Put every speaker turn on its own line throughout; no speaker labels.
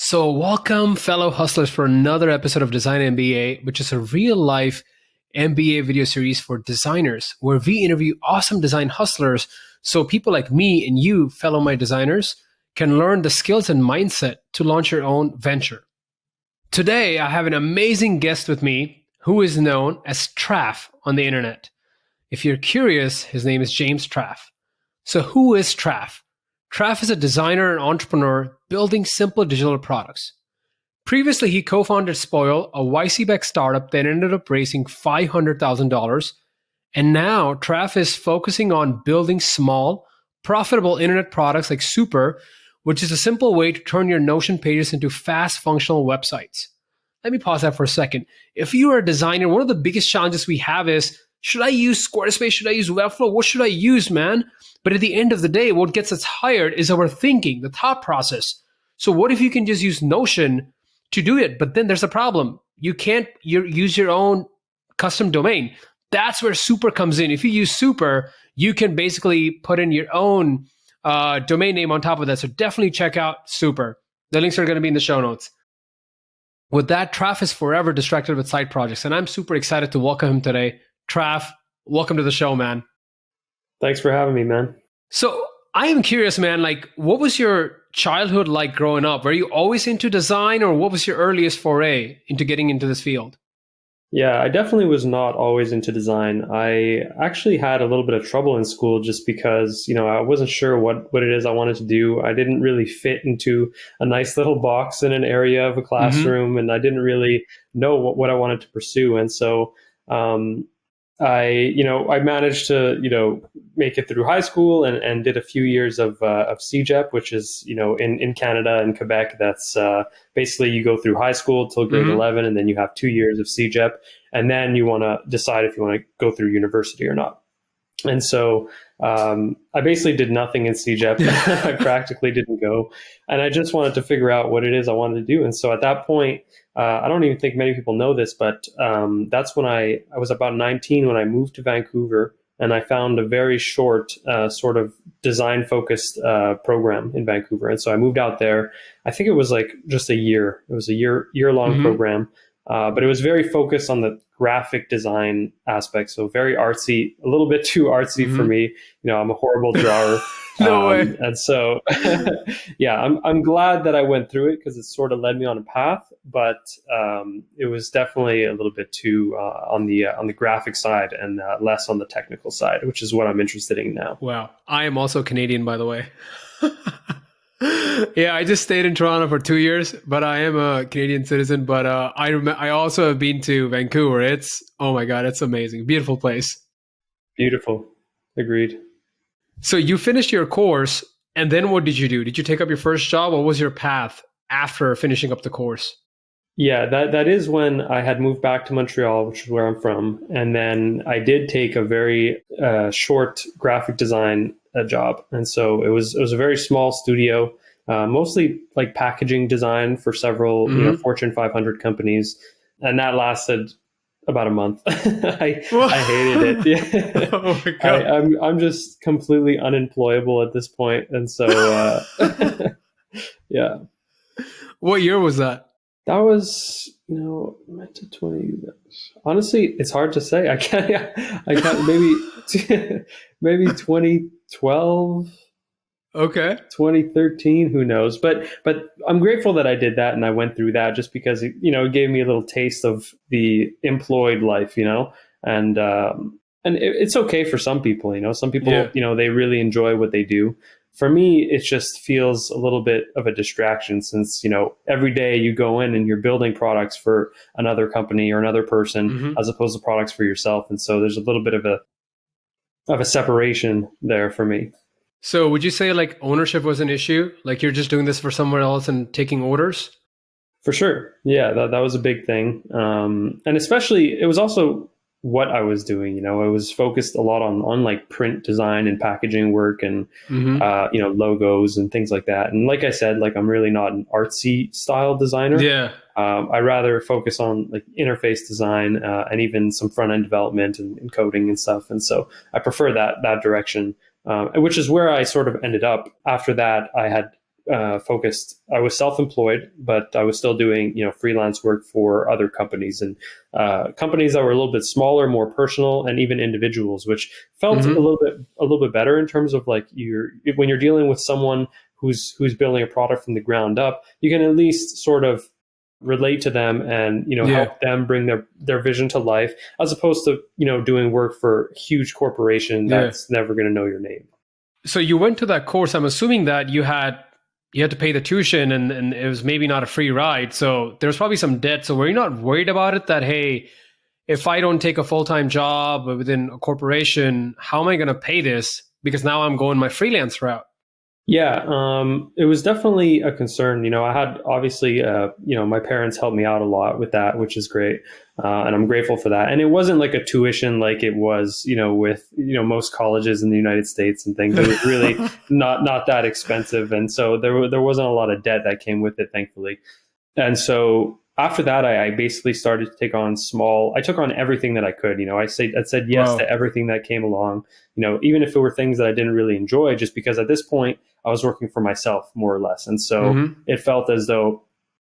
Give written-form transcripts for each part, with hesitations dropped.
So, welcome, fellow hustlers, for another episode of Design MBA, which is a real life MBA video series for designers, where we interview awesome design hustlers so people like me and you, fellow my designers, can learn the skills and mindset to launch your own venture. Today, I have an amazing guest with me who is known as Traf on the internet. If you're curious, his name is James Traf. So, who is Traf? Traf is a designer and entrepreneur building simple digital products. Previously, he co-founded Spoil, a YC-backed startup that ended up raising $500,000. And now Traf is focusing on building small, profitable internet products like Super, which is a simple way to turn your Notion pages into fast, functional websites. Let me pause that for a second. If you are a designer, one of the biggest challenges we have is, should I use Squarespace? Should I use Webflow? What should I use, man? But at the end of the day, what gets us hired is our thinking, the thought process. So what if you can just use Notion to do it? But then there's a problem. You can't use your own custom domain. That's where Super comes in. If you use Super, you can basically put in your own domain name on top of that. So definitely check out Super. The links are going to be in the show notes. With that, Traf is forever distracted with side projects, and I'm super excited to welcome him today. Traf, welcome to the show, man.
Thanks for having me, man.
So I am curious, man, like what was your childhood like growing up? Were you always into design, or what was your earliest foray into getting into this field?
Yeah, I definitely was not always into design. I actually had a little bit of trouble in school just because, I wasn't sure what it is I wanted to do. I didn't really fit into a nice little box in an area of a classroom, and I didn't really know what I wanted to pursue. And so I managed to, make it through high school and did a few years of CEGEP, which is, in Canada and Quebec, that's basically you go through high school till grade 11, and then you have 2 years of CEGEP, and then you want to decide if you want to go through university or not. And so I basically did nothing in CEGEP. I practically didn't go. And I just wanted to figure out what it is I wanted to do. And so at that point, I don't even think many people know this, but that's when I was about 19 when I moved to Vancouver, and I found a very short sort of design-focused program in Vancouver. And so I moved out there. I think it was like just a year. It was a year-long program. But it was very focused on the graphic design aspect. So very artsy, a little bit too artsy for me. I'm a horrible drawer.
No way.
And so, yeah, I'm glad that I went through it because it sort of led me on a path, but it was definitely a little bit too on the graphic side and less on the technical side, which is what I'm interested in now.
Wow. I am also Canadian, by the way. Yeah, I just stayed in Toronto for 2 years, but I am a Canadian citizen. But I also have been to Vancouver. Oh my God, it's amazing. Beautiful place.
Beautiful. Agreed.
So you finished your course, and then what did you do? Did you take up your first job? What was your path after finishing up the course?
Yeah, that is when I had moved back to Montreal, which is where I'm from. And then I did take a very short graphic design job. And so it was a very small studio, mostly like packaging design for several Fortune 500 companies. And that lasted about a month. I hated it. Yeah.
Oh my God.
I'm just completely unemployable at this point. And so, yeah.
What year was that?
That was, meant to 20. Honestly, it's hard to say. I can't maybe 2012.
Okay.
2013, who knows? But I'm grateful that I did that and I went through that just because it gave me a little taste of the employed life, and it's okay for some people, some people, they really enjoy what they do. For me, it just feels a little bit of a distraction since, every day you go in and you're building products for another company or another person as opposed to products for yourself. And so there's a little bit of a separation there for me.
So would you say like ownership was an issue? Like you're just doing this for someone else and taking orders?
For sure. Yeah, that was a big thing. And especially, it was also what I was doing. I was focused a lot on like print design and packaging work and, logos and things like that. And like I said, like I'm really not an artsy style designer.
Yeah.
I rather focus on like interface design and even some front end development and coding and stuff. And so I prefer that direction, which is where I sort of ended up. After that, I had focused. I was self-employed, but I was still doing, freelance work for other companies and companies that were a little bit smaller, more personal, and even individuals, which felt
Mm-hmm.
a little bit better in terms of like when you're dealing with someone who's building a product from the ground up, you can at least sort of relate to them and
Yeah.
help them bring their vision to life, as opposed to doing work for a huge corporation
Yeah.
that's never going to know your name.
So you went to that course. I'm assuming that you had to pay the tuition and it was maybe not a free ride. So there's probably some debt. So were you not worried about it that, hey, if I don't take a full-time job within a corporation, how am I going to pay this? Because now I'm going my freelance route.
Yeah, it was definitely a concern. I had obviously, my parents helped me out a lot with that, which is great, and I'm grateful for that. And it wasn't like a tuition like it was, with most colleges in the United States and things. It was really not that expensive, and so there wasn't a lot of debt that came with it, thankfully. And so after that, I basically started to take on I took on everything that I could. I said yes
Wow.
to everything that came along, even if it were things that I didn't really enjoy, just because at this point I was working for myself more or less. And so
Mm-hmm.
it felt as though,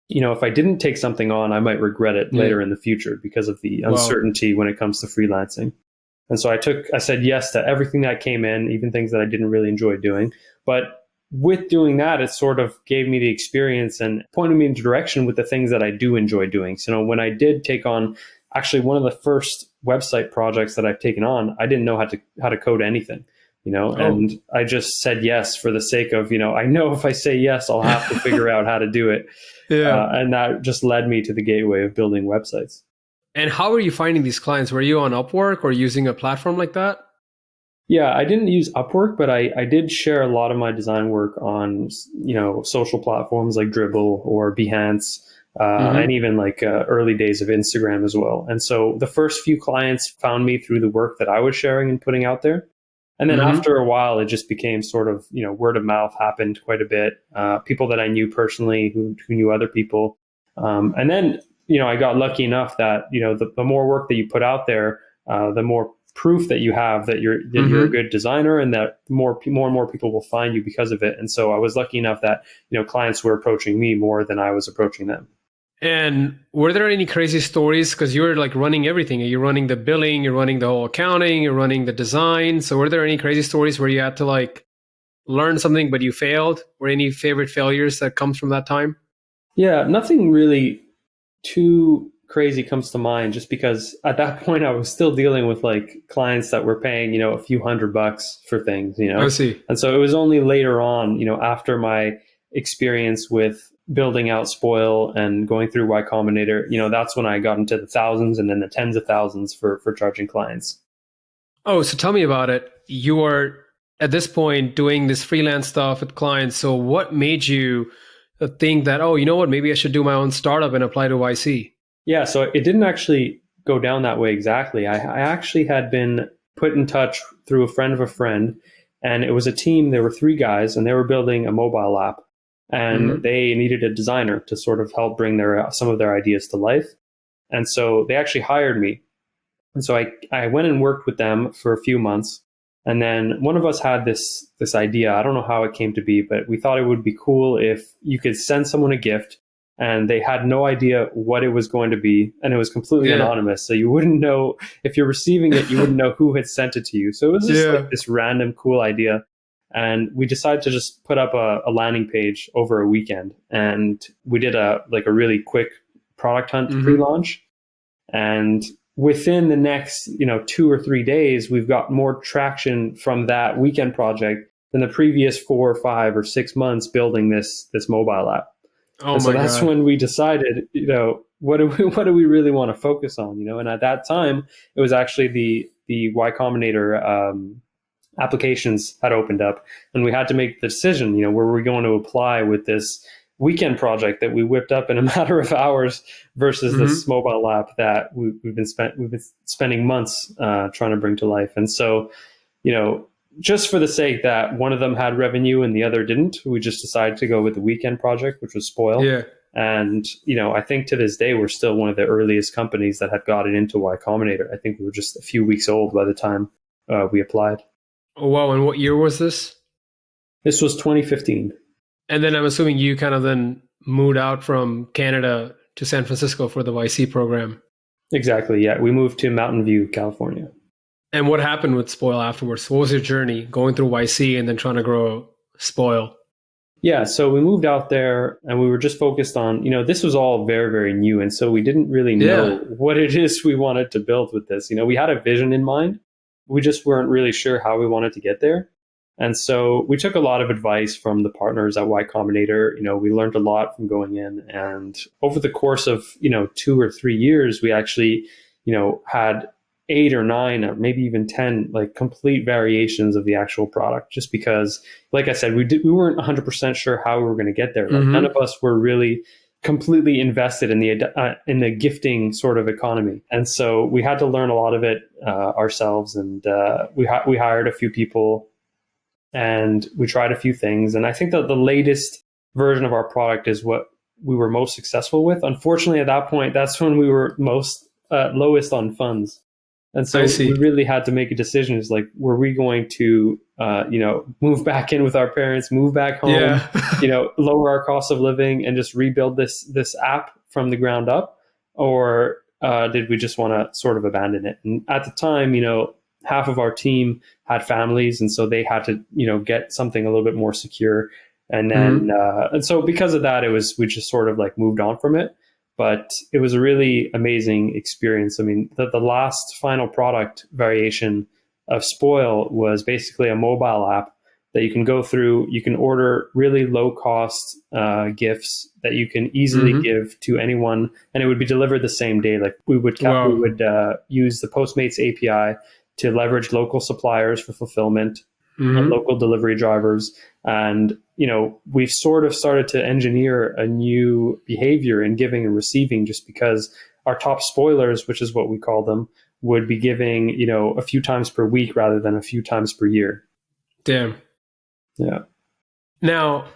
if I didn't take something on, I might regret it
Yeah.
later in the future because of the
Wow.
uncertainty when it comes to freelancing. And so I said yes to everything that came in, even things that I didn't really enjoy doing. But with doing that, it sort of gave me the experience and pointed me into direction with the things that I do enjoy doing. So when I did take on actually one of the first website projects that I've taken on, I didn't know how to code anything,
Oh.
and I just said yes for the sake of, I know if I say yes, I'll have to figure out how to do it.
Yeah.
And that just led me to the gateway of building websites.
And how are you finding these clients? Were you on Upwork or using a platform like that?
Yeah, I didn't use Upwork, but I did share a lot of my design work on, social platforms like Dribble or Behance, and
Mm-hmm.
even like early days of Instagram as well. And so the first few clients found me through the work that I was sharing and putting out there. And then
Mm-hmm.
after a while, it just became sort of, word of mouth happened quite a bit. People that I knew personally who knew other people. And then, I got lucky enough that, the more work that you put out there, the more proof that you have that you're a
Mm-hmm.
good designer, and that more and more people will find you because of it. And so I was lucky enough that, clients were approaching me more than I was approaching them.
And were there any crazy stories? Because you're like running everything. You're running the billing, you're running the whole accounting, you're running the design. So were there any crazy stories where you had to like learn something but you failed? Or any favorite failures that comes from that time?
Yeah, nothing really too crazy comes to mind, just because at that point I was still dealing with like clients that were paying, a few $100 for things,
I see.
And so it was only later on, after my experience with building out Spoil and going through Y Combinator, that's when I got into the thousands and then the tens of thousands for charging clients.
Oh, so tell me about it. You are at this point doing this freelance stuff with clients. So what made you think that, oh, you know what, maybe I should do my own startup and apply to YC?
Yeah, so it didn't actually go down that way exactly. I actually had been put in touch through a friend of a friend, and it was a team. There were three guys, and they were building a mobile app, and
Mm-hmm.
they needed a designer to sort of help bring some of their ideas to life. And so they actually hired me. And so I went and worked with them for a few months. And then one of us had this idea. I don't know how it came to be, but we thought it would be cool if you could send someone a gift and they had no idea what it was going to be, and it was completely
Yeah.
anonymous. So you wouldn't know if you're receiving it, you wouldn't know who had sent it to you. So it was just like
Yeah.
this random cool idea. And we decided to just put up a landing page over a weekend. And we did a really quick product hunt
Mm-hmm.
pre-launch. And within the next 2 or 3 days, we've got more traction from that weekend project than the previous 4 or 5 or 6 months building this mobile app.
Oh
And so
my
that's
God.
when we decided, what do we really want to focus on? And at that time, it was actually the Y Combinator applications had opened up, and we had to make the decision, where we're going to apply with this weekend project that we whipped up in a matter of hours versus this
Mm-hmm.
mobile app that we've been spending months trying to bring to life. And so, you know, just for the sake that one of them had revenue and the other didn't, we just decided to go with the weekend project, which was Spoil.
Yeah.
And, I think to this day, we're still one of the earliest companies that had gotten into Y Combinator. I think we were just a few weeks old by the time we applied.
Oh, wow. And what year was this?
This was 2015.
And then I'm assuming you kind of then moved out from Canada to San Francisco for the YC program.
Exactly. Yeah. We moved to Mountain View, California.
And what happened with Spoil afterwards? What was your journey going through YC and then trying to grow Spoil?
Yeah, so we moved out there and we were just focused on, this was all very, very new. And so we didn't really know what it is we wanted to build with this. We had a vision in mind. We just weren't really sure how we wanted to get there. And so we took a lot of advice from the partners at Y Combinator. We learned a lot from going in. And over the course of, 2 or 3 years, we actually, had 8 or 9 or maybe even 10 like complete variations of the actual product, just because, like I said, we weren't 100% sure how we were going to get there. Like, none of us were really completely invested in the gifting sort of economy, and so we had to learn a lot of it ourselves. And we hired a few people, and we tried a few things. And I think that the latest version of our product is what we were most successful with. Unfortunately, at that point, that's when we were most lowest on funds. And so we really had to make a decision. Is like, were we going to, move back in with our parents, move back home, lower our cost of living and just rebuild this app from the ground up? Or did we just want to sort of abandon it? And at the time, half of our team had families. And so they had to, get something a little bit more secure. And then, and so because of that, we just sort of like moved on from it. But it was a really amazing experience. I mean, the last final product variation of Spoil was basically a mobile app that you can go through. You can order really low cost gifts that you can easily give to anyone, and it would be delivered the same day. Like we would use the Postmates API to leverage local suppliers for fulfillment, local delivery drivers. And, we've sort of started to engineer a new behavior in giving and receiving, just because our top spoilers, which is what we call them, would be giving, a few times per week rather than a few times per year.
Damn.
Yeah.
Now,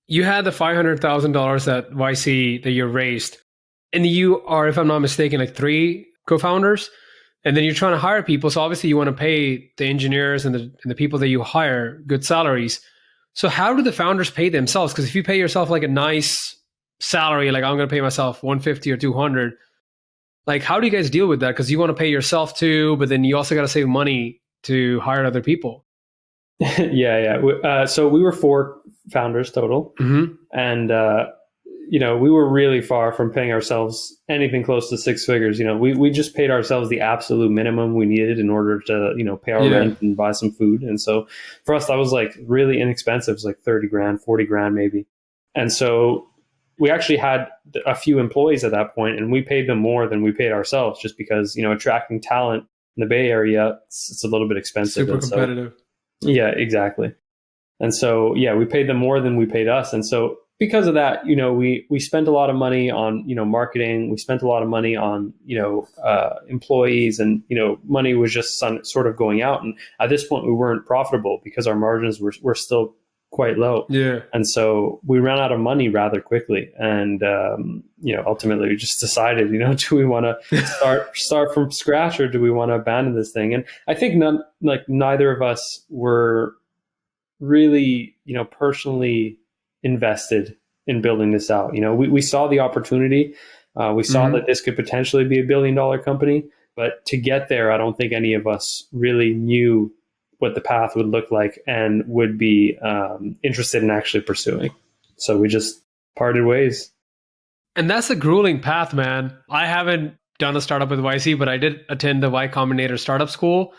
you had the $500,000 at YC that you raised, and you are, if I'm not mistaken, like 3 co-founders. And then you're trying to hire people. So obviously you want to pay the engineers and the people that you hire good salaries. So how do the founders pay themselves? Because if you pay yourself like a nice salary, like I'm going to pay myself 150 or 200, like how do you guys deal with that? Because you want to pay yourself too, but then you also got to save money to hire other people.
Yeah. So we were 4 founders total. And, we were really far from paying ourselves anything close to 6 figures. We just paid ourselves the absolute minimum we needed in order to, pay our rent and buy some food. And so for us, that was like really inexpensive. It was like 30 grand, 40 grand maybe. And so we actually had a few employees at that point, and we paid them more than we paid ourselves, just because, attracting talent in the Bay Area, it's a little bit expensive.
Super competitive.
Yeah, exactly. And so, we paid them more than we paid us. And so because of that, we spent a lot of money on, marketing. We spent a lot of money on, employees, and, money was just sort of going out. And at this point, we weren't profitable because our margins were still quite low.
Yeah.
And so we ran out of money rather quickly. And, ultimately we just decided, do we want to start from scratch, or do we want to abandon this thing? And I think neither of us were really, personally invested in building this out. We saw the opportunity. We saw that this could potentially be $1 billion company, but to get there, I don't think any of us really knew what the path would look like and would be interested in actually pursuing. So we just parted ways.
And that's a grueling path, man. I haven't done a startup with YC, but I did attend the Y Combinator startup school.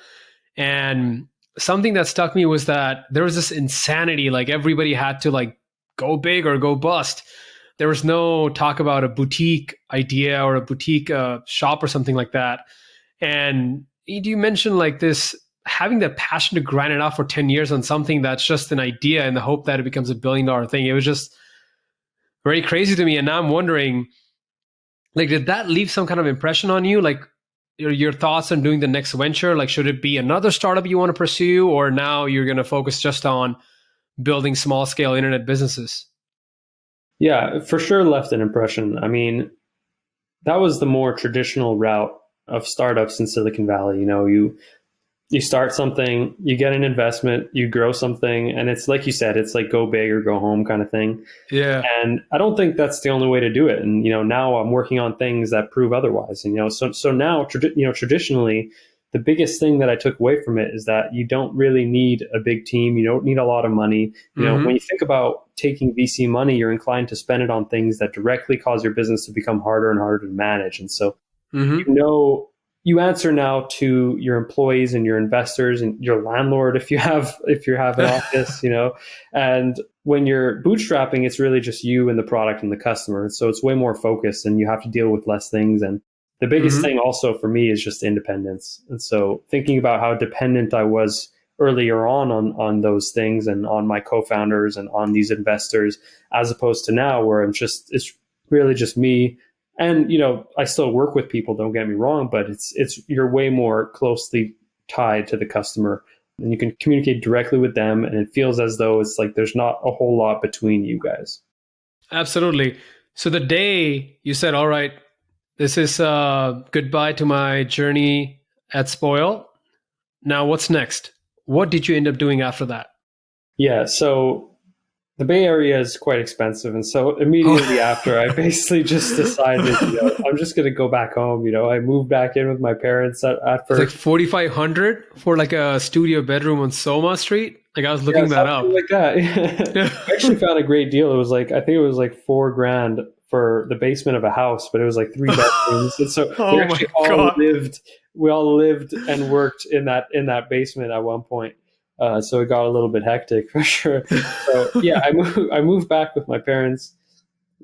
And something that stuck me was that there was this insanity. Like everybody had to like go big or go bust. There was no talk about a boutique idea or a boutique shop or something like that. And you mentioned like this, having that passion to grind it out for 10 years on something that's just an idea in the hope that it becomes $1 billion thing. It was just very crazy to me. And now I'm wondering, like, did that leave some kind of impression on you? Like your thoughts on doing the next venture? Like, should it be another startup you want to pursue, or now you're going to focus just on building small scale internet businesses?
Yeah, for sure left an impression. I mean, that was the more traditional route of startups in Silicon Valley. You start something, you get an investment, you grow something, and it's like you said, it's like go big or go home kind of thing.
Yeah.
And I don't think that's the only way to do it. And now I'm working on things that prove otherwise. And so now, traditionally, the biggest thing that I took away from it is that you don't really need a big team. You don't need a lot of money. When you think about taking VC money, you're inclined to spend it on things that directly cause your business to become harder and harder to manage. And so
Mm-hmm.
you answer now to your employees and your investors and your landlord if you have an office, and when you're bootstrapping, it's really just you and the product and the customer. So it's way more focused and you have to deal with less things. And the biggest
Mm-hmm.
thing also for me is just independence. And so thinking about how dependent I was earlier on those things and on my co-founders and on these investors, as opposed to now where it's really just me. And I still work with people, don't get me wrong, but it's you're way more closely tied to the customer and you can communicate directly with them, and it feels as though it's like there's not a whole lot between you guys.
Absolutely. So the day you said, all right, this is goodbye to my journey at Spoil. Now what's next? What did you end up doing after that?
Yeah, so the Bay Area is quite expensive, and so immediately after, I basically just decided, I'm just going to go back home. I moved back in with my parents at
It's like
first.
4,500 for like a studio bedroom on Soma Street. Like I was
Yeah,
looking that
something
up.
like that. I actually found a great deal. It was like, I think it was like $4,000 for the basement of a house, but it was like 3 bedrooms, and so
Oh my God.
we all lived and worked in that basement at one point. So it got a little bit hectic for sure. So yeah, I moved back with my parents,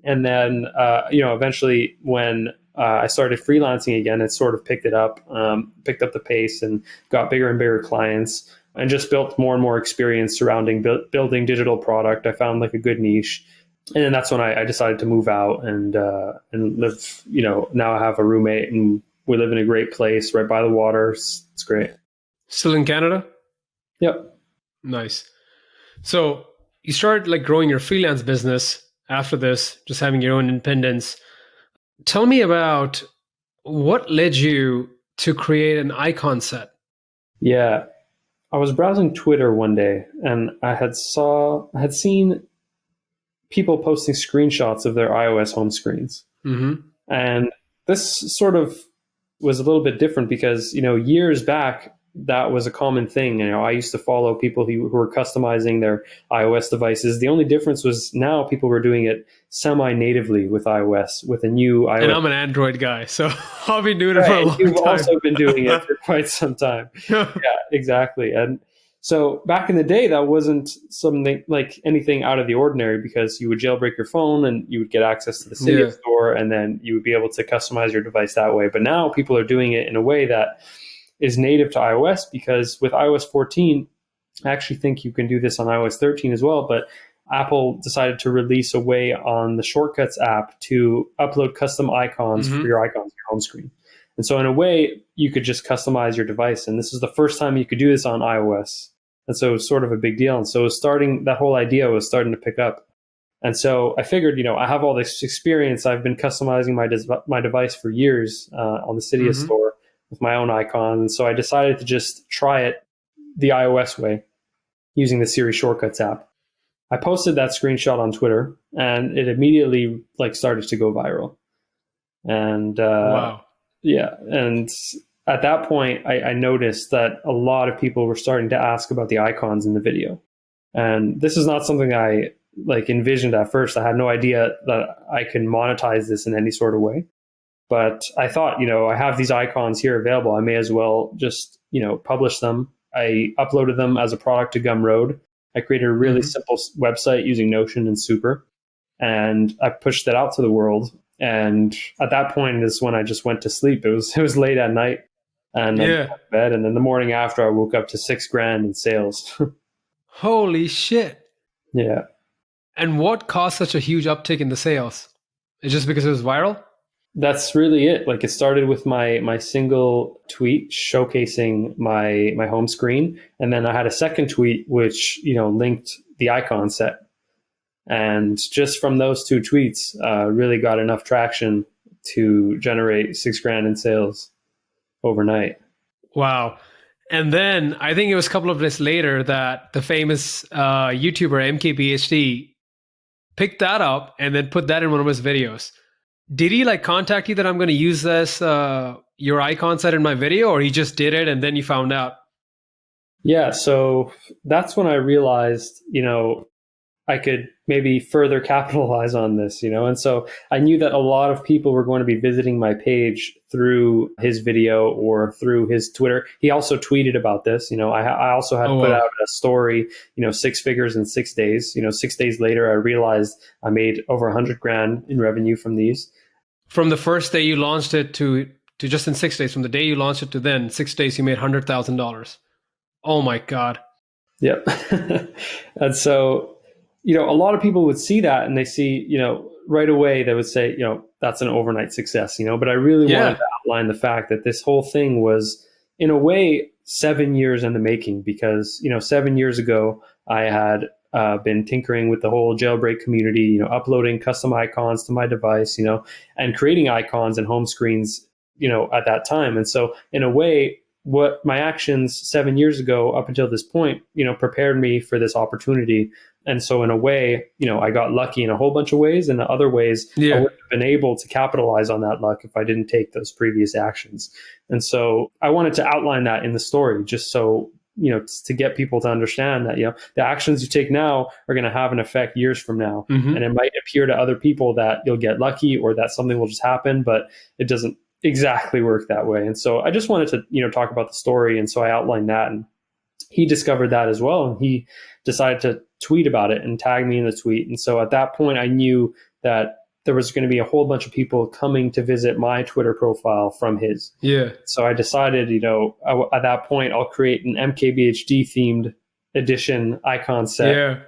and then eventually when I started freelancing again, it sort of picked up the pace, and got bigger and bigger clients, and just built more and more experience surrounding building digital product. I found like a good niche, and then that's when I decided to move out and live. Now I have a roommate, and we live in a great place right by the water. It's great.
Still in Canada?
Yep.
Nice. So you started like growing your freelance business after this, just having your own independence. Tell me about what led you to create an icon set.
Yeah. I was browsing Twitter one day, and I had seen people posting screenshots of their iOS home screens.
Mm-hmm.
And this sort of was a little bit different because, years back, that was a common thing. I used to follow people who were customizing their iOS devices. The only difference was now people were doing it semi-natively with iOS, with a new
And
iOS.
I'm an Android guy, so I've been doing it for
Right.
a
And
long
you've
time.
also been doing it for quite some time. Yeah, exactly. And so back in the day, that wasn't something like anything out of the ordinary, because you would jailbreak your phone and you would get access to the Cydia
Yeah.
store, and then you would be able to customize your device that way. But now people are doing it in a way that is native to iOS, because with iOS 14, I actually think you can do this on iOS 13 as well, but Apple decided to release a way on the Shortcuts app to upload custom icons for
Mm-hmm.
your icons on your home screen. And so in a way, you could just customize your device. And this is the first time you could do this on iOS. And so it was sort of a big deal. And so it was that whole idea was starting to pick up. And so I figured, I have all this experience. I've been customizing my device for years on the Cydia
Mm-hmm.
store with my own icon. And so I decided to just try it the iOS way using the Siri Shortcuts app. I posted that screenshot on Twitter, and it immediately started to go viral. And
Wow.
yeah, and at that point, I noticed that a lot of people were starting to ask about the icons in the video. And this is not something I envisioned at first. I had no idea that I can monetize this in any sort of way. But I thought, I have these icons here available. I may as well just, publish them. I uploaded them as a product to Gumroad. I created a really
Mm-hmm.
simple website using Notion and Super, and I pushed that out to the world. And at that point is when I just went to sleep. It was late at night, and I went
Yeah.
to bed. And then the morning after, I woke up to $6,000 in sales.
Holy shit.
Yeah.
And what caused such a huge uptick in the sales? It's just because it was viral?
That's really it. It started with my single tweet showcasing my home screen, and then I had a second tweet which linked the icon set, and just from those two tweets, really got enough traction to generate $6,000 in sales overnight.
Wow. And then I think it was a couple of days later that the famous YouTuber MKBHD picked that up and then put that in one of his videos. Did he like contact you that I'm going to use this your icon set in my video, or he just did it and then you found out?
Yeah, so that's when I realized, I could maybe further capitalize on this, and so I knew that a lot of people were going to be visiting my page through his video or through his Twitter. He also tweeted about this. I also had put out a story, 6 figures in 6 days. 6 days later, I realized I made over 100 grand in revenue from these.
From the first day you launched it to just in 6 days, from the day you launched it to then 6 days, you made $100,000. Oh my God.
Yep. And so, a lot of people would see that and they see, right away they would say, that's an overnight success, but I really wanted to outline the fact that this whole thing was in a way 7 years in the making, because, 7 years ago I had been tinkering with the whole jailbreak community, uploading custom icons to my device, and creating icons and home screens, at that time. And so in a way, what my actions 7 years ago up until this point, prepared me for this opportunity. And so in a way, I got lucky in a whole bunch of ways, and in other ways, I wouldn't have been able to capitalize on that luck if I didn't take those previous actions. And so I wanted to outline that in the story, just so, to get people to understand that, the actions you take now are going to have an effect years from now. Mm-hmm. And it might appear to other people that you'll get lucky or that something will just happen, but it doesn't exactly work that way. And so I just wanted to, talk about the story. And so I outlined that, and he discovered that as well. And he decided to tweet about it and tag me in the tweet. And so at that point, I knew that there was going to be a whole bunch of people coming to visit my Twitter profile from his. Yeah. So I decided, at that point, I'll create an MKBHD themed edition icon set. Yeah.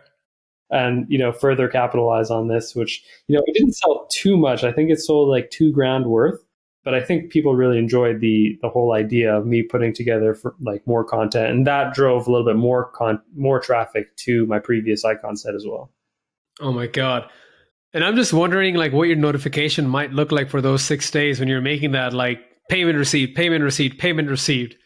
And, further capitalize on this, which, it didn't sell too much. I think it sold like $2,000 worth. But I think people really enjoyed the whole idea of me putting together for like more content, and that drove a little bit more traffic to my previous icon set as well. Oh my God! And I'm just wondering, like, what your notification might look like for those 6 days when you're making that, like, payment received, payment received, payment received.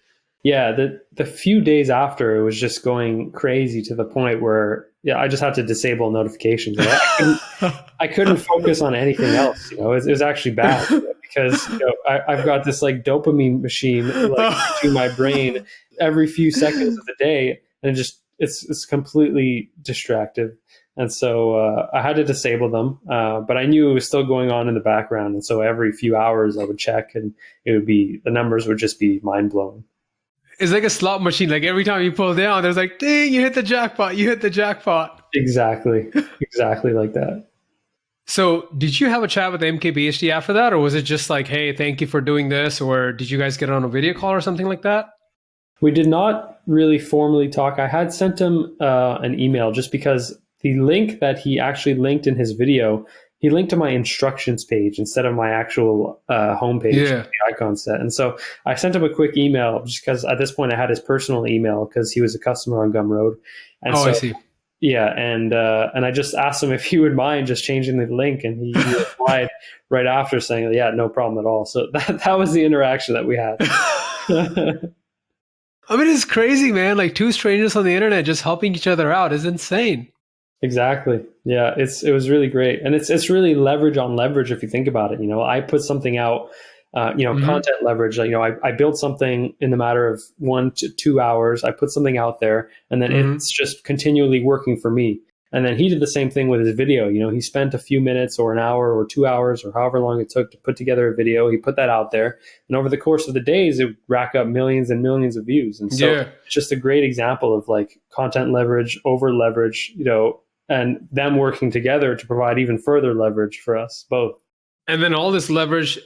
Yeah, the few days after, it was just going crazy to the point where I just had to disable notifications. I couldn't focus on anything else. It was actually bad. Because I've got this like dopamine machine like to my brain every few seconds of the day, and it's completely distracted. And so I had to disable them, but I knew it was still going on in the background. And so every few hours I would check, and the numbers would just be mind blowing. It's like a slot machine. Like every time you pull down, there's like, ding, you hit the jackpot. You hit the jackpot. Exactly like that. So did you have a chat with MKBHD after that, or was it just like, hey, thank you for doing this, or did you guys get on a video call or something like that? We did not really formally talk. I had sent him an email just because the link that he actually linked in his video, he linked to my instructions page instead of my actual homepage, the icon set. And so I sent him a quick email just because at this point I had his personal email because he was a customer on Gumroad. And I see. Yeah, and I just asked him if he would mind just changing the link, and he replied right after saying, "Yeah, no problem at all." So that was the interaction that we had. I mean, it's crazy, man. Like two strangers on the internet just helping each other out is insane. Exactly. Yeah, it was really great, and it's really leverage on leverage if you think about it. I put something out. Content leverage, I built something in the matter of 1 to 2 hours. I put something out there, and then it's just continually working for me. And then he did the same thing with his video. He spent a few minutes or an hour or 2 hours or however long it took to put together a video. He put that out there, and over the course of the days, it would rack up millions and millions of views. And so it's just a great example of like content leverage over leverage, and them working together to provide even further leverage for us both. And then all this leverage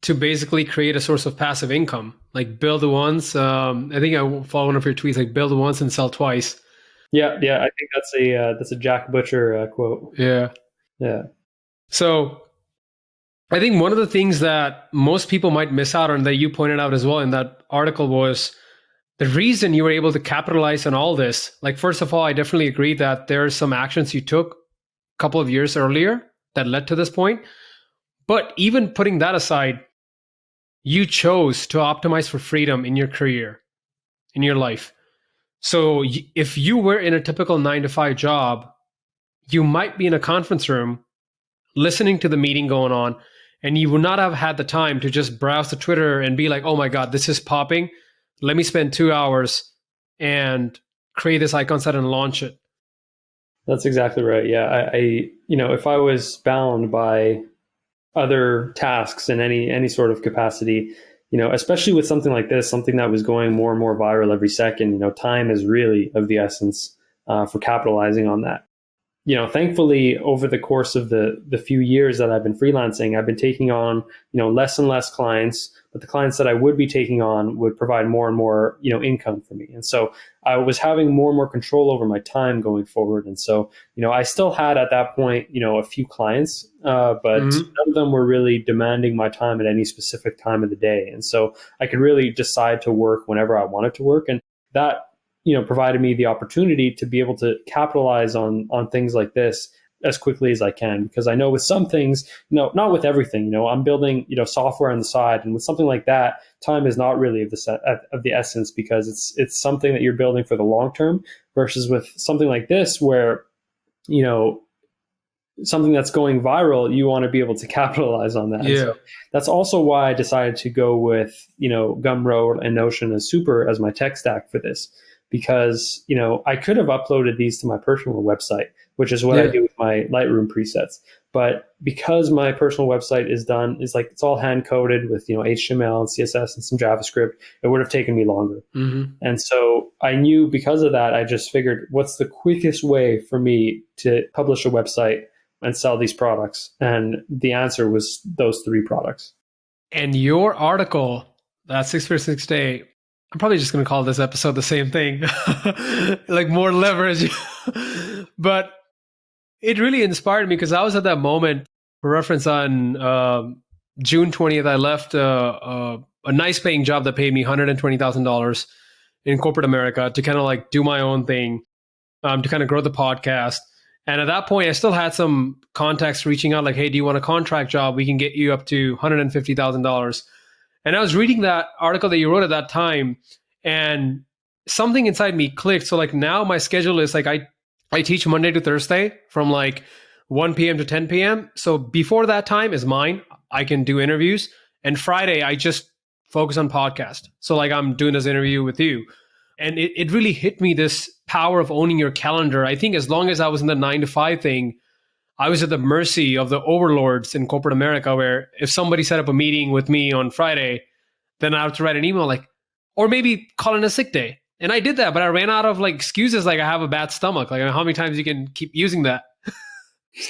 to basically create a source of passive income, like build once. I think I follow one of your tweets, like build once and sell twice. Yeah. I think that's a Jack Butcher quote. Yeah. So I think one of the things that most people might miss out on that you pointed out as well in that article was the reason you were able to capitalize on all this. Like, first of all, I definitely agree that there are some actions you took a couple of years earlier that led to this point. But even putting that aside, you chose to optimize for freedom in your career.
in your life. So if you were in a typical 9 to 5 job, you might be in a conference room listening to the meeting going on, and you would not have had the time to just browse the Twitter and be like, oh my God, this is popping. Let me spend 2 hours and create this icon set and launch it.
That's exactly right. Yeah. If I was bound by other tasks in any sort of capacity, especially with something like this, something that was going more and more viral every second, time is really of the essence for capitalizing on that. Thankfully, over the course of the few years that I've been freelancing, I've been taking on, less and less clients, but the clients that I would be taking on would provide more and more, income for me. And so I was having more and more control over my time going forward. And so, I still had at that point, a few clients, but none of them were really demanding my time at any specific time of the day. And so I could really decide to work whenever I wanted to work. And that provided me the opportunity to be able to capitalize on things like this as quickly as I can, because I know with some things, not with everything, I'm building, software on the side, and with something like that, time is not really of the essence, because it's something that you're building for the long term, versus with something like this where, something that's going viral, you want to be able to capitalize on that.
Yeah.
So that's also why I decided to go with, Gumroad and Notion as as my tech stack for this. Because, I could have uploaded these to my personal website, which is what I do with my Lightroom presets. But because my personal website is it's all hand coded with, HTML and CSS and some JavaScript, it would have taken me longer. And so I knew, because of that, I just figured, what's the quickest way for me to publish a website and sell these products? And the answer was those 3 products.
And your article, that 636 day, I'm probably just going to call this episode the same thing, like more leverage. But it really inspired me, because I was at that moment, for reference, on June 20th, I left a nice paying job that paid me $120,000 in corporate America to kind of like do my own thing, to kind of grow the podcast. And at that point, I still had some contacts reaching out like, hey, do you want a contract job? We can get you up to $150,000. And I was reading that article that you wrote at that time, and something inside me clicked. So like now my schedule is like, I teach Monday to Thursday from like 1 p.m. to 10 p.m. So before that time is mine. I can do interviews. And Friday, I just focus on podcast. So like I'm doing this interview with you. And it really hit me, this power of owning your calendar. I think as long as I was in the 9 to 5 thing, I was at the mercy of the overlords in corporate America, where if somebody set up a meeting with me on Friday, then I have to write an email like, or maybe call in a sick day. And I did that, but I ran out of like excuses, like I have a bad stomach. Like, how many times you can keep using that?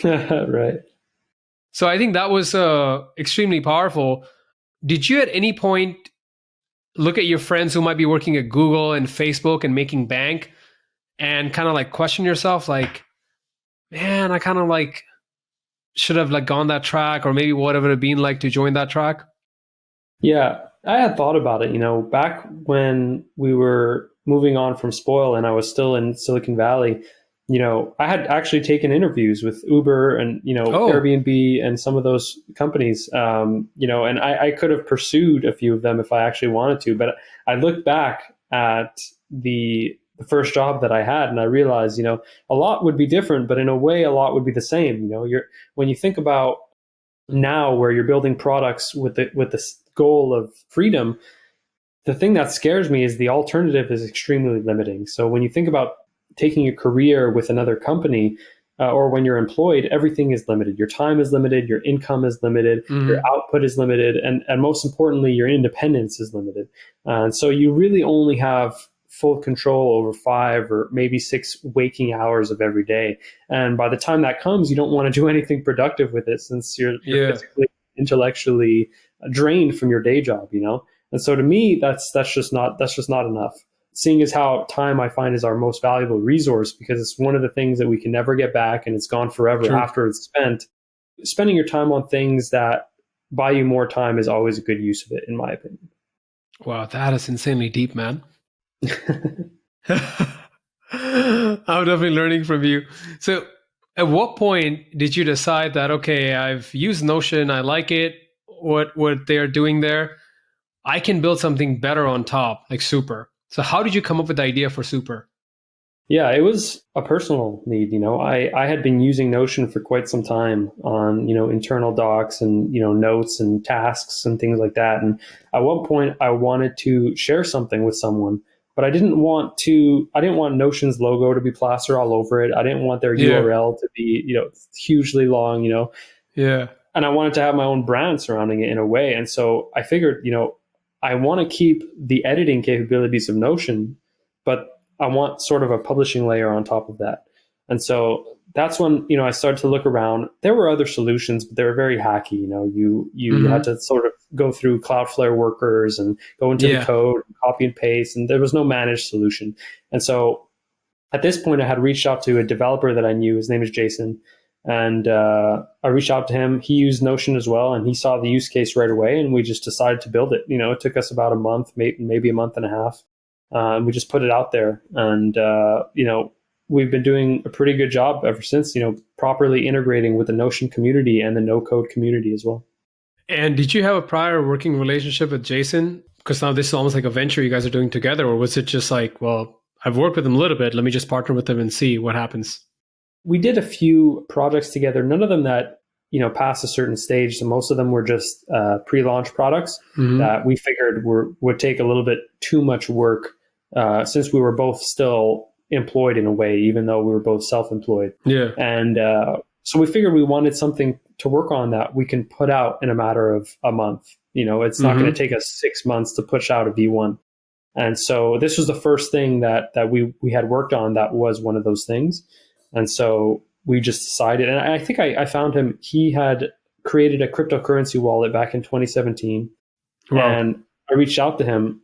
Right.
So I think that was extremely powerful. Did you at any point look at your friends who might be working at Google and Facebook and making bank, and kind of like question yourself, like, man, I kind of like should have like gone that track, or maybe what would it have been like to join that track?
Yeah, I had thought about it, back when we were moving on from Spoil and I was still in Silicon Valley. I had actually taken interviews with Uber and, Airbnb and some of those companies, and I could have pursued a few of them if I actually wanted to. But I looked back at the first job that I had, and I realized, a lot would be different, but in a way, a lot would be the same. When you think about now where you're building products with the goal of freedom, the thing that scares me is the alternative is extremely limiting. So when you think about taking a career with another company, or when you're employed, everything is limited. Your time is limited, your income is limited, your output is limited, and most importantly, your independence is limited. And so you really only have full control over 5 or maybe 6 waking hours of every day. And by the time that comes, you don't want to do anything productive with it, since you're physically, intellectually drained from your day job, And so to me, that's just not enough. Seeing as how time, I find, is our most valuable resource, because it's one of the things that we can never get back, and it's gone forever after it's spent. Spending your time on things that buy you more time is always a good use of it, in my opinion.
Wow, that is insanely deep, man. I'm definitely learning from you. So at what point did you decide that, okay, I've used Notion, I like it, what they're doing there, I can build something better on top, like super. So how did you come up with the idea for Super?
Yeah, it was a personal need. I had been using Notion for quite some time on, internal docs and, notes and tasks and things like that. And at one point I wanted to share something with someone, but I didn't want Notion's logo to be plastered all over it. I didn't want their
Yeah.
URL to be, hugely long,
Yeah.
and I wanted to have my own brand surrounding it in a way. And so I figured, I want to keep the editing capabilities of Notion, but I want sort of a publishing layer on top of that. And so that's when, I started to look around. There were other solutions, but they were very hacky. You had to sort of go through Cloudflare workers and go into the
Yeah.
code, copy and paste, and there was no managed solution. And so at this point, I had reached out to a developer that I knew. His name is Jason. And I reached out to him. He used Notion as well, and he saw the use case right away, and we just decided to build it. It took us about a month, maybe a month and a half. And we just put it out there, and we've been doing a pretty good job ever since. Properly integrating with the Notion community and the no-code community as well.
And did you have a prior working relationship with Jason? Because now this is almost like a venture you guys are doing together, or was it just like, well, I've worked with him a little bit, let me just partner with him and see what happens?
We did a few projects together, none of them that, past a certain stage. So most of them were just pre-launch products that we figured would take a little bit too much work since we were both still employed in a way, even though we were both self-employed.
Yeah.
And so we figured we wanted something to work on that we can put out in a matter of a month. It's not going to take us 6 months to push out a V1. And so this was the first thing that we had worked on that was one of those things. And so we just decided, and I think I found him, he had created a cryptocurrency wallet back in 2017. Wow. And I reached out to him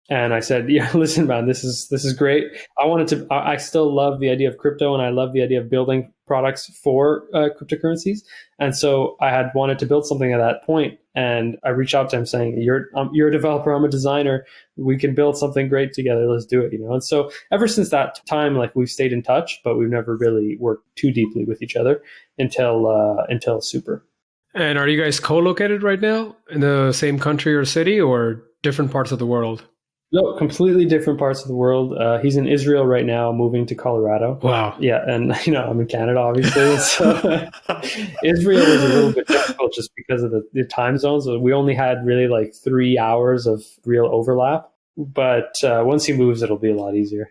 and I said, yeah, listen, man, this is great. I still love the idea of crypto, and I love the idea of building products for cryptocurrencies. And so I had wanted to build something at that point. And I reached out to him saying, you're a developer, I'm a designer. We can build something great together. Let's do it. And so ever since that time, like, we've stayed in touch, but we've never really worked too deeply with each other until Super.
And are you guys co-located right now in the same country or city, or different parts of the world?
No, completely different parts of the world. He's in Israel right now, moving to Colorado.
Wow.
Yeah, and I'm in Canada, obviously. So Israel was a little bit difficult just because of the time zones. We only had really like 3 hours of real overlap. But once he moves, it'll be a lot easier.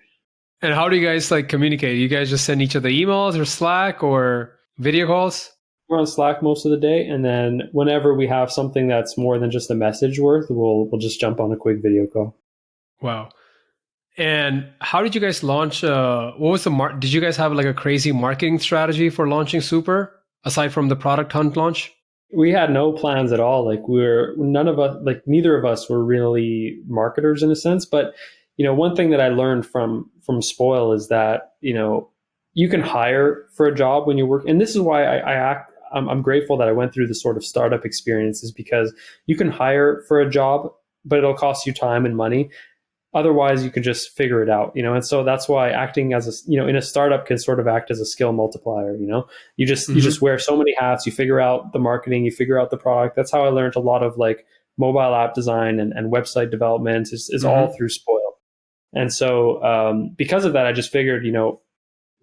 And how do you guys communicate? You guys just send each other emails or Slack or video calls?
We're on Slack most of the day, and then whenever we have something that's more than just a message worth, we'll just jump on a quick video call.
Wow. And how did you guys launch? What was did you guys have a crazy marketing strategy for launching Super aside from the product hunt launch?
We had no plans at all. Neither of us were really marketers in a sense. But, one thing that I learned from Spoil is that, you can hire for a job when you work. And this is why I'm grateful that I went through this sort of startup experiences, because you can hire for a job, but it'll cost you time and money. Otherwise, you can just figure it out, and so that's why acting as in a startup can sort of act as a skill multiplier. You just wear so many hats. You figure out the marketing, you figure out the product. That's how I learned a lot of mobile app design and website development is all through Spoil. And so because of that, I just figured,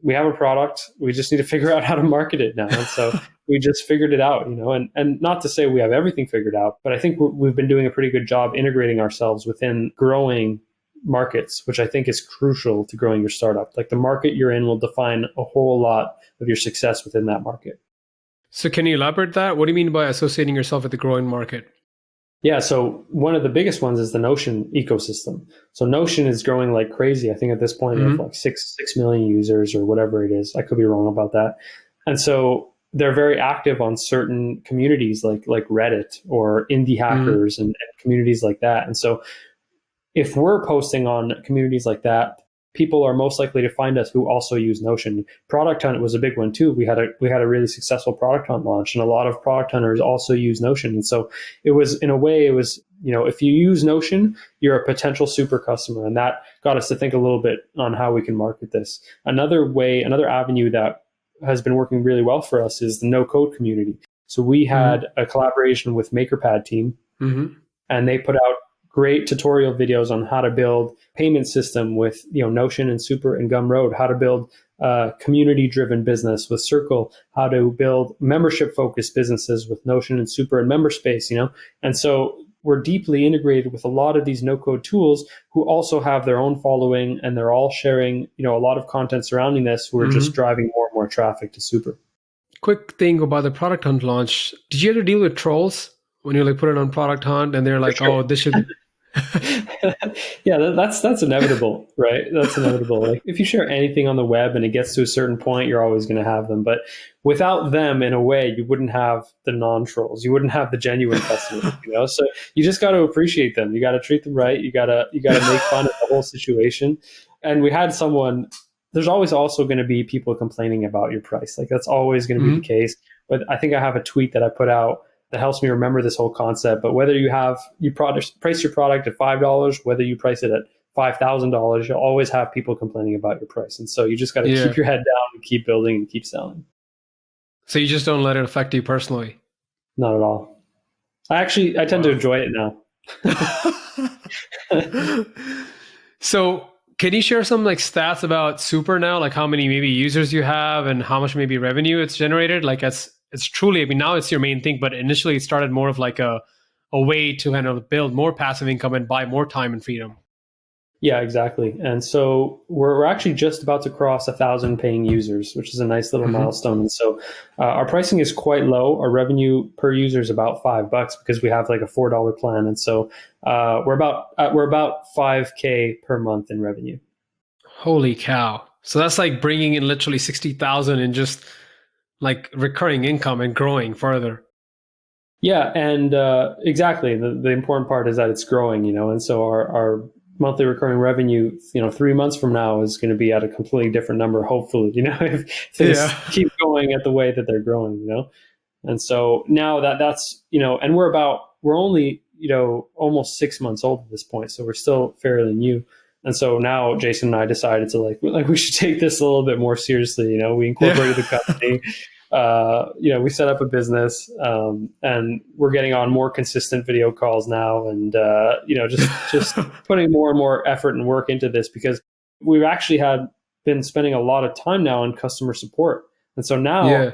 we have a product. We just need to figure out how to market it now. And so we just figured it out, and not to say we have everything figured out, but I think we've been doing a pretty good job integrating ourselves within growing markets, which I think is crucial to growing your startup. Like, the market you're in will define a whole lot of your success within that market.
So can you elaborate that? What do you mean by associating yourself with the growing market?
Yeah, so one of the biggest ones is the Notion ecosystem. So Notion is growing like crazy. I think at this point they have like 6 million users or whatever it is. I could be wrong about that. And so they're very active on certain communities like Reddit or indie hackers and communities like that. And so if we're posting on communities like that, people are most likely to find us who also use Notion. Product Hunt was a big one too. We had a really successful Product Hunt launch, and a lot of product hunters also use Notion. And so it was, in a way, if you use Notion, you're a potential Super customer, and that got us to think a little bit on how we can market this. Another avenue that has been working really well for us is the no-code community. So we had a collaboration with MakerPad team, and they put out great tutorial videos on how to build payment system with Notion and Super and Gumroad, how to build community driven business with Circle, how to build membership focused businesses with Notion and Super and Memberspace, and so we're deeply integrated with a lot of these no code tools who also have their own following, and they're all sharing a lot of content surrounding this, who are just driving more and more traffic to Super.
Quick thing about the Product Hunt launch. Did you ever deal with trolls when you put it on Product Hunt and they're like, sure. Oh, this should...
Yeah, that's inevitable, right? That's inevitable. Like if you share anything on the web and it gets to a certain point, you're always going to have them. But without them, in a way, you wouldn't have the non-trolls. You wouldn't have the genuine customers. So you just got to appreciate them. You got to treat them right. You got to make fun of the whole situation. And we had someone. There's always also going to be people complaining about your price. Like that's always going to be the case. But I think I have a tweet that I put out that helps me remember this whole concept. But whether you price your product at $5, whether you price it at $5,000, you'll always have people complaining about your price. And so you just got to keep your head down and keep building and keep selling.
So you just don't let it affect you personally?
Not at all. I tend to enjoy it now.
So can you share some stats about Super now? Like how many maybe users you have and how much maybe revenue it's generated? Like it's truly, now it's your main thing, but initially it started more of a way to kind of build more passive income and buy more time and freedom.
Yeah, exactly. And so we're actually just about to cross 1,000 paying users, which is a nice little milestone. And so our pricing is quite low. Our revenue per user is about $5 because we have a $4 plan. And so we're about $5K per month in revenue. Holy
cow. So that's bringing in literally 60,000 in just recurring income and growing further.
Yeah, and exactly. The important part is that it's growing, and so our monthly recurring revenue, 3 months from now is going to be at a completely different number, hopefully, if things keep going at the way that they're growing, And so now that's, and we're only, almost 6 months old at this point. So we're still fairly new. And so now Jason and I decided to we should take this a little bit more seriously. We incorporated the company, we set up a business, and we're getting on more consistent video calls now, and just putting more and more effort and work into this, because we've actually been spending a lot of time now on customer support. And so now,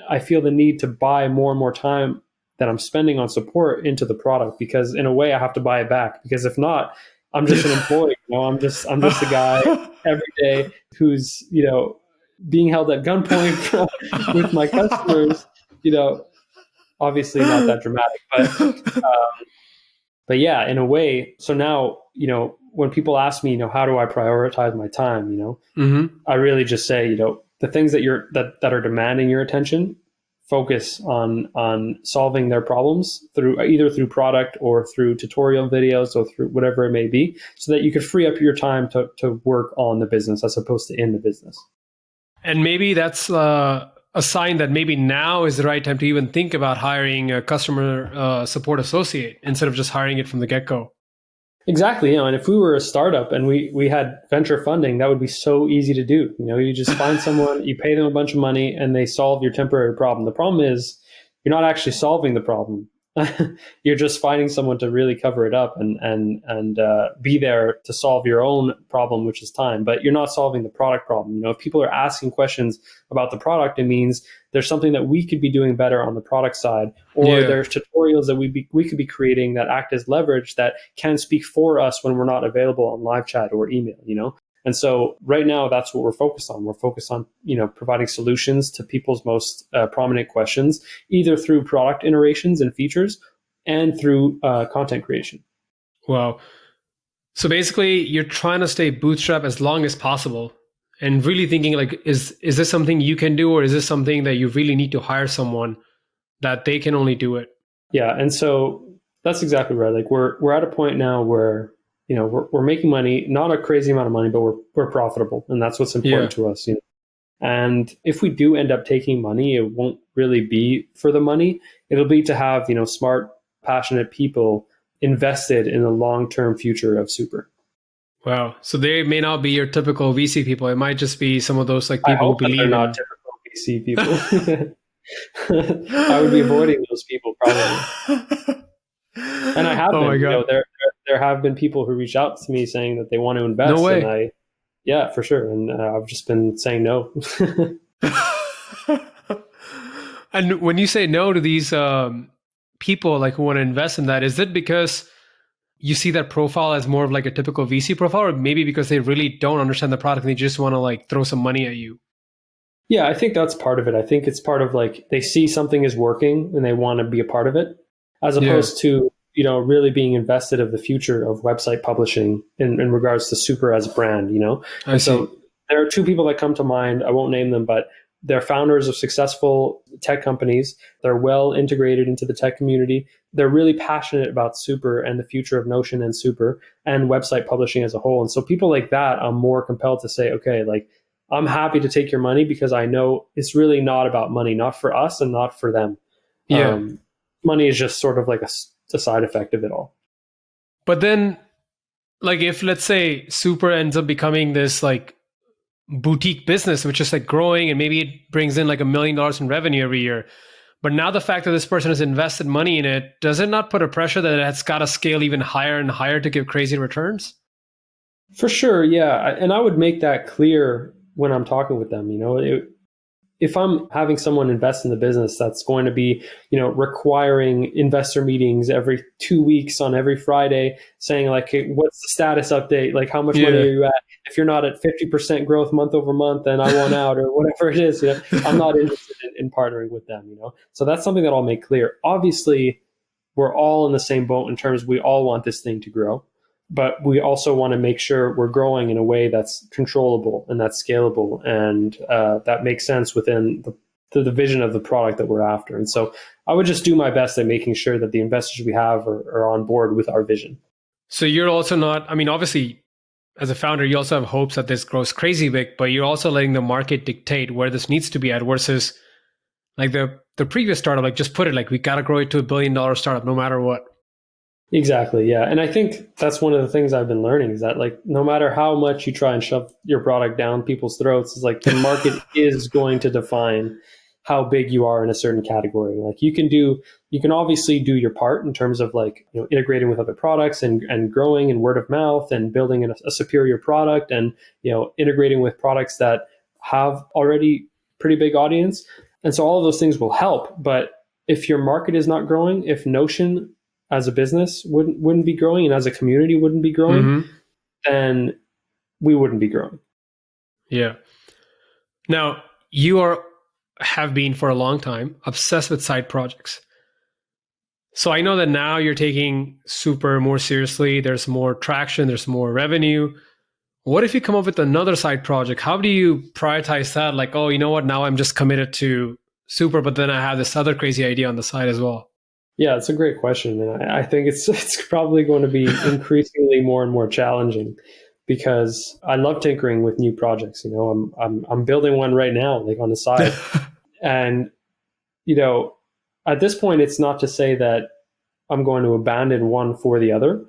I feel the need to buy more and more time that I'm spending on support into the product, because in a way I have to buy it back, because if not, I'm just an employee. I'm just a guy every day who's being held at gunpoint with my customers. Obviously not that dramatic, but yeah, in a way. So now when people ask me how do I prioritize my time, I really just say the things that are demanding your attention, focus on solving their problems either through product or through tutorial videos or through whatever it may be, so that you could free up your time to work on the business as opposed to in the business.
And maybe that's a sign that maybe now is the right time to even think about hiring a customer support associate instead of just hiring it from the get-go.
Exactly. And if we were a startup and we had venture funding, that would be so easy to do. You just find someone, you pay them a bunch of money, and they solve your temporary problem. The problem is you're not actually solving the problem. You're just finding someone to really cover it up and be there to solve your own problem, which is time. But you're not solving the product problem. If people are asking questions about the product, it means there's something that we could be doing better on the product side, or there's tutorials that we could be creating that act as leverage that can speak for us when we're not available on live chat or email. And so right now, that's what we're focused on. We're focused on, providing solutions to people's most prominent questions, either through product iterations and features and through content creation.
Wow. So basically, you're trying to stay bootstrap as long as possible, and really thinking is this something you can do, or is this something that you really need to hire someone that they can only do it?
Yeah. And so that's exactly right. We're at a point now where we're making money, not a crazy amount of money, but we're profitable. And that's what's important to us. And if we do end up taking money, it won't really be for the money. It'll be to have, smart, passionate people invested in the long-term future of Super.
Wow. So they may not be your typical VC people. It might just be some of those people who believe
they're not typical VC people. I would be avoiding those people probably. And I have them. There there have been people who reach out to me saying that they want to
No
invest, and
way.
yeah, for sure. And I've just been saying no.
And when you say no to these people like who want to invest in that, is it because you see that profile as more of like a typical VC profile, or maybe because they really don't understand the product and they just want to like throw some money at you?
Yeah, I think that's part of it. I think it's part of like they see something is working and they want to be a part of it, as
Yeah,
opposed to, really being invested of the future of website publishing in regards to Super as a brand,
I
And
see.
so there are two people that come to mind. I won't name them, but they're founders of successful tech companies. They're well integrated into the tech community. They're really passionate about Super and the future of Notion and Super and website publishing as a whole. And so people like that, I'm more compelled to say, okay, like I'm happy to take your money because I know it's really not about money, not for us and not for them.
Yeah.
Money is just sort of like a side effect of it all.
But then, like, if let's say Super ends up becoming this like boutique business, which is like growing and maybe it brings in like $1 million in revenue every year. But now the fact that this person has invested money in it, does it not put a pressure that it's got to scale even higher and higher to give crazy returns?
For sure, yeah. And I would make that clear when I'm talking with them. If I'm having someone invest in the business that's going to be, requiring investor meetings every 2 weeks on every Friday, saying like, hey, what's the status update? Like, how much money
Yeah.
are you at? If you're not at 50% growth month over month, then I want out, or whatever it is. I'm not interested in partnering with them. So that's something that I'll make clear. Obviously, we're all in the same boat in terms we all want this thing to grow, but we also want to make sure we're growing in a way that's controllable and that's scalable and that makes sense within the vision of the product that we're after. And so I would just do my best at making sure that the investors we have are on board with our vision.
So you're also not, I mean, obviously, as a founder, you also have hopes that this grows crazy big, but you're also letting the market dictate where this needs to be at versus like the previous startup, like just put it like we got to grow it to $1 billion startup no matter what.
Exactly. Yeah. And I think that's one of the things I've been learning is that like no matter how much you try and shove your product down people's throats, it's like the market is going to define how big you are in a certain category. Like you can obviously do your part in terms of like, integrating with other products and growing and word of mouth and building a superior product and, integrating with products that have already pretty big audience. And so all of those things will help. But if your market is not growing, if Notion as a business wouldn't be growing and as a community wouldn't be growing,
Mm-hmm.
then we wouldn't be growing.
Yeah. Now, have been for a long time obsessed with side projects. So I know that now you're taking Super more seriously. There's more traction, there's more revenue. What if you come up with another side project? How do you prioritize that? Like, oh, you know what? Now I'm just committed to Super, but then I have this other crazy idea on the side as well.
Yeah, it's a great question, and I think it's probably going to be increasingly more and more challenging because I love tinkering with new projects. I'm building one right now, like on the side, and you know, at this point, it's not to say that I'm going to abandon one for the other,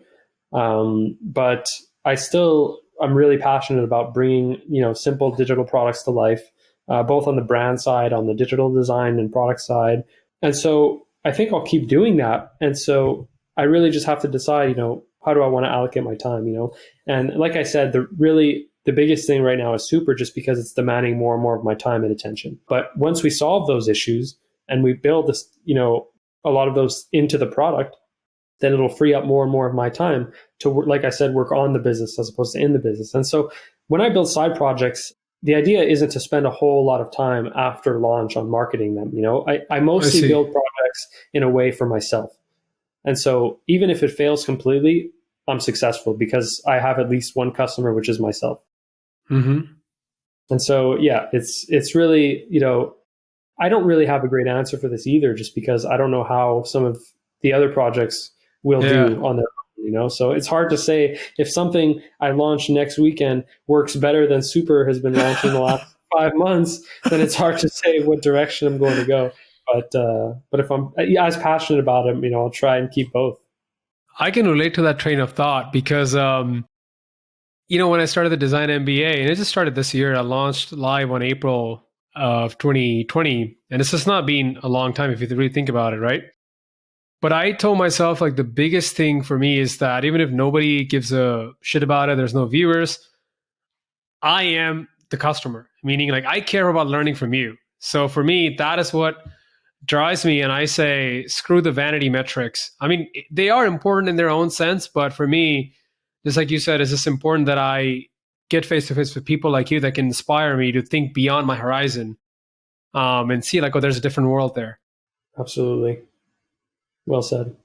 but I'm really passionate about bringing simple digital products to life, both on the brand side, on the digital design and product side, and so I think I'll keep doing that. And so I really just have to decide, how do I want to allocate my time, and like I said, the biggest thing right now is Super, just because it's demanding more and more of my time and attention. But once we solve those issues and we build this, a lot of those into the product, then it'll free up more and more of my time to, like I said, work on the business as opposed to in the business. And so when I build side projects, the idea isn't to spend a whole lot of time after launch on marketing them. I
I
mostly
see.
build projects in a way for myself. And so even if it fails completely, I'm successful because I have at least one customer, which is myself.
Mm-hmm.
And so, yeah, it's really, I don't really have a great answer for this either, just because I don't know how some of the other projects will
Yeah.
do on their own, So it's hard to say if something I launch next weekend works better than Super has been launching the last 5 months, then it's hard to say what direction I'm going to go. But if I'm as passionate about it, I'll try and keep both.
I can relate to that train of thought because, when I started the Design MBA, and it just started this year, I launched live on April of 2020. And it's just not been a long time if you really think about it, right? But I told myself like the biggest thing for me is that even if nobody gives a shit about it, there's no viewers, I am the customer, meaning like I care about learning from you. So for me, that is what drives me. And I say, screw the vanity metrics. I mean, they are important in their own sense, but for me, just like you said, it's just important that I get face to face with people like you that can inspire me to think beyond my horizon, and see like, oh, there's a different world there.
Absolutely. Well said.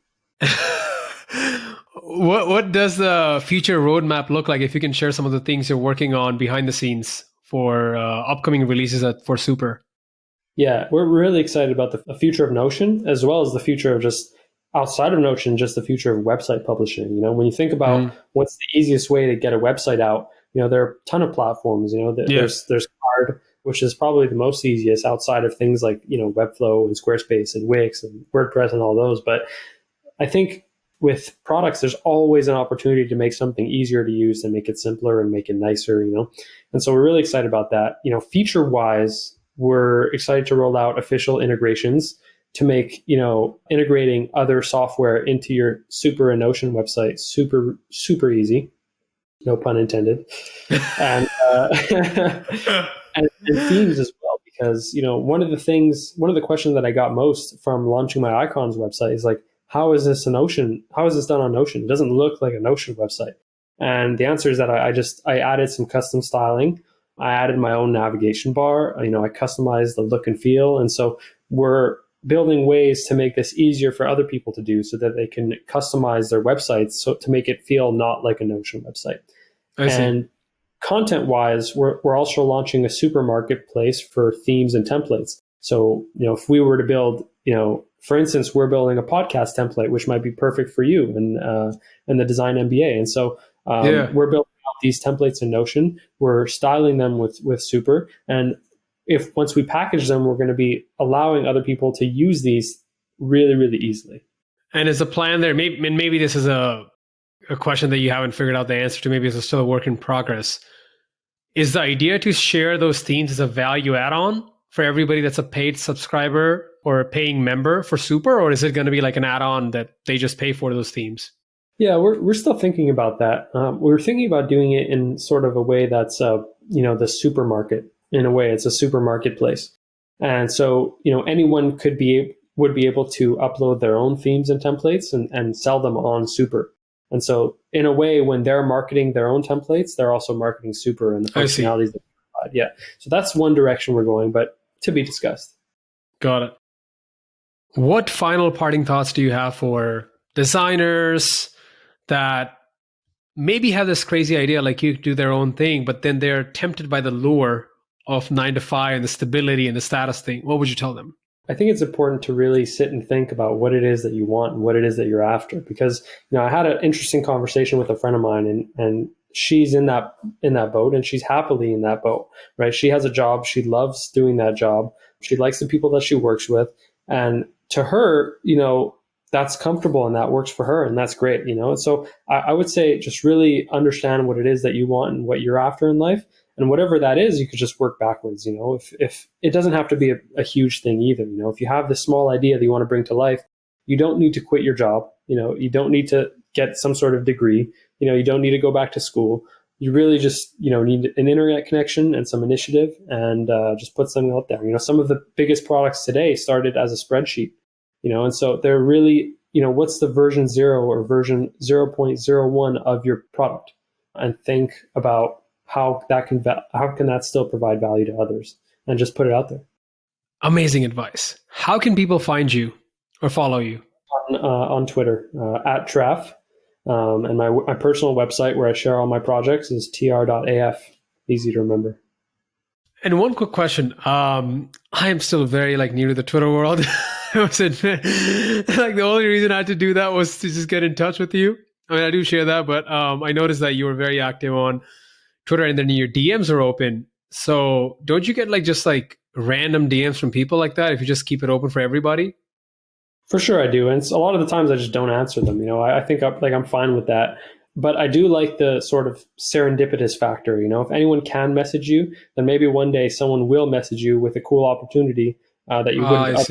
What does the future roadmap look like? If you can share some of the things you're working on behind the scenes for upcoming releases for Super.
Yeah, we're really excited about the future of Notion, as well as the future of just outside of Notion, just the future of website publishing. When you think about what's the easiest way to get a website out, there are a ton of platforms. There's Card, which is probably the most easiest outside of things like Webflow and Squarespace and Wix and WordPress and all those. But I think with products, there's always an opportunity to make something easier to use and make it simpler and make it nicer. And so we're really excited about that. Feature wise, we're excited to roll out official integrations to make, integrating other software into your Super and Notion website super, super easy. No pun intended. And, and themes as well, because, one of the questions that I got most from launching my icons website is like, how is this done on Notion? It doesn't look like a Notion website. And the answer is that I added some custom styling. I added my own navigation bar. I customized the look and feel. And so we're building ways to make this easier for other people to do so that they can customize their websites so to make it feel not like a Notion website. And content wise, we're also launching a super marketplace for themes and templates. So, if we were to build, for instance, we're building a podcast template, which might be perfect for you and the Design MBA. And so we're building out these templates in Notion. We're styling them with Super. And once we package them, we're going to be allowing other people to use these really, really easily.
And is the plan there, maybe this is a question that you haven't figured out the answer to, maybe it's still a work in progress. Is the idea to share those themes as a value add-on for everybody that's a paid subscriber or a paying member for Super, or is it going to be like an add-on that they just pay for those themes?
Yeah, we're still thinking about that. We're thinking about doing it in sort of a way that's, the supermarket. In a way, it's a super marketplace. And so, anyone would be able to upload their own themes and templates and sell them on Super. And so, in a way, when they're marketing their own templates, they're also marketing Super and the functionalities that they provide. Yeah. So that's one direction we're going, but to be discussed.
Got it. What final parting thoughts do you have for designers that maybe have this crazy idea like you do their own thing, but then they're tempted by the lure of 9 to 5 and the stability and the status thing? What would you tell them?
I think it's important to really sit and think about what it is that you want and what it is that you're after. Because, I had an interesting conversation with a friend of mine and she's in that boat and she's happily in that boat, right? She has a job. She loves doing that job. She likes the people that she works with. And to her, that's comfortable and that works for her and that's great, And so I would say just really understand what it is that you want and what you're after in life. And whatever that is, you could just work backwards, if it doesn't have to be a huge thing either. If you have this small idea that you want to bring to life, you don't need to quit your job. You don't need to get some sort of degree. You don't need to go back to school. You really just, need an internet connection and some initiative and just put something out there. Some of the biggest products today started as a spreadsheet, and so they're really, what's the version 0 or version 0.01 of your product, and think about how can that still provide value to others, and just put it out there.
Amazing advice. How can people find you or follow you?
On Twitter, at Traf. And my personal website where I share all my projects is tr.af. Easy to remember.
And one quick question. I am still very new to the Twitter world. I the only reason I had to do that was to just get in touch with you. I mean, I do share that, but I noticed that you were very active on Twitter and then your DMs are open. So don't you get just random DMs from people like that if you just keep it open for everybody?
For sure I do. And a lot of the times I just don't answer them. I think I'm fine with that. But I do like the sort of serendipitous factor. If anyone can message you, then maybe one day someone will message you with a cool opportunity that you wouldn't otherwise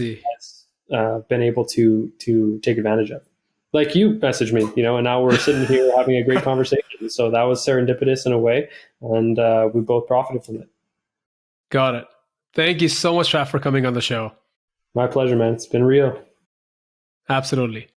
been able to take advantage of. Like you messaged me, and now we're sitting here having a great conversation. So that was serendipitous in a way, and we both profited from it.
Got it. Thank you so much, Traf, for coming on the show.
My pleasure, man. It's been real.
Absolutely.